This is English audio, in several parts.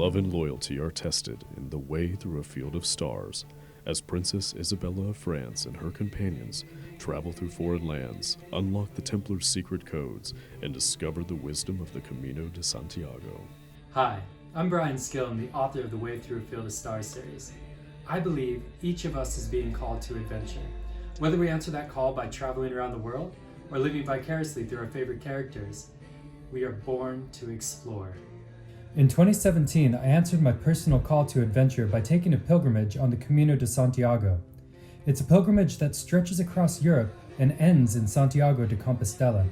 Love and loyalty are tested in the way through a field of stars, as Princess Isabella of France and her companions travel through foreign lands, unlock the Templars' secret codes, and discover the wisdom of the Camino de Santiago. Hi, I'm Brian Skillen, the author of the Way Through a Field of Stars series. I believe each of us is being called to adventure. Whether we answer that call by traveling around the world or living vicariously through our favorite characters, we are born to explore. In 2017, I answered my personal call to adventure by taking a pilgrimage on the Camino de Santiago. It's a pilgrimage that stretches across Europe and ends in Santiago de Compostela.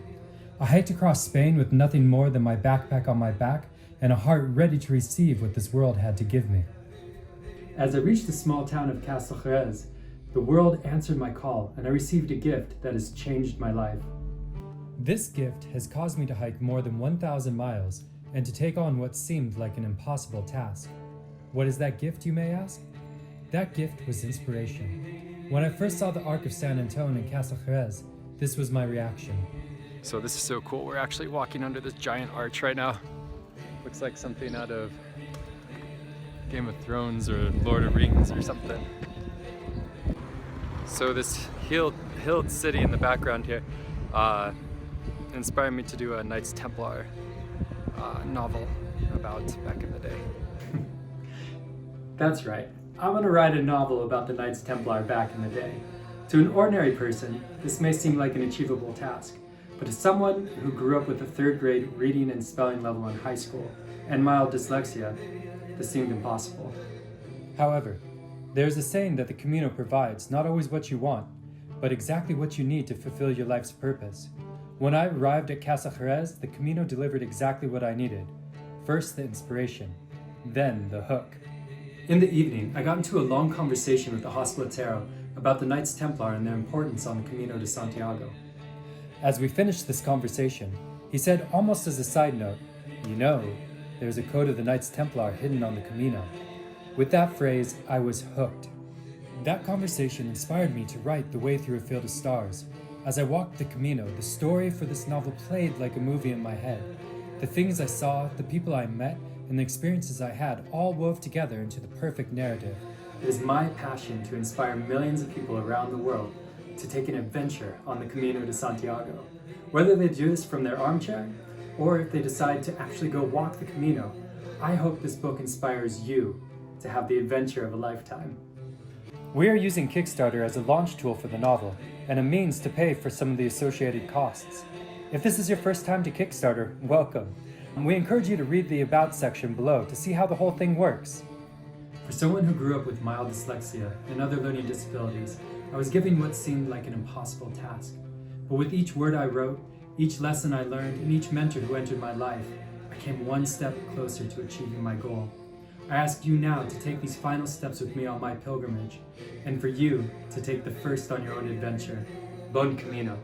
I hiked across Spain with nothing more than my backpack on my back and a heart ready to receive what this world had to give me. As I reached the small town of Jerez, the world answered my call and I received a gift that has changed my life. This gift has caused me to hike more than 1,000 miles and to take on what seemed like an impossible task. What is that gift, you may ask? That gift was inspiration. When I first saw the Arc of San Antone in Jerez, this was my reaction. So this is so cool. We're actually walking under this giant arch right now. Looks like something out of Game of Thrones or Lord of Rings or something. So this hilled city in the background here inspired me to do a Knights Templar novel about back in the day. That's right. I'm going to write a novel about the Knights Templar back in the day. To an ordinary person, this may seem like an achievable task, but to someone who grew up with a third grade reading and spelling level in high school and mild dyslexia, this seemed impossible. However, there's a saying that the Camino provides not always what you want, but exactly what you need to fulfill your life's purpose. When I arrived at Jerez, the Camino delivered exactly what I needed. First the inspiration, then the hook. In the evening, I got into a long conversation with the hospitalero about the Knights Templar and their importance on the Camino de Santiago. As we finished this conversation, he said almost as a side note, "You know, there's a code of the Knights Templar hidden on the Camino." With that phrase, I was hooked. That conversation inspired me to write The Way Through a Field of Stars. As I walked the Camino, the story for this novel played like a movie in my head. The things I saw, the people I met, and the experiences I had all wove together into the perfect narrative. It is my passion to inspire millions of people around the world to take an adventure on the Camino de Santiago. Whether they do this from their armchair, or if they decide to actually go walk the Camino, I hope this book inspires you to have the adventure of a lifetime. We are using Kickstarter as a launch tool for the novel, and a means to pay for some of the associated costs. If this is your first time to Kickstarter, welcome. We encourage you to read the About section below to see how the whole thing works. For someone who grew up with mild dyslexia and other learning disabilities, I was given what seemed like an impossible task. But with each word I wrote, each lesson I learned, and each mentor who entered my life, I came one step closer to achieving my goal. I ask you now to take these final steps with me on my pilgrimage, and for you to take the first on your own adventure. Bon Camino.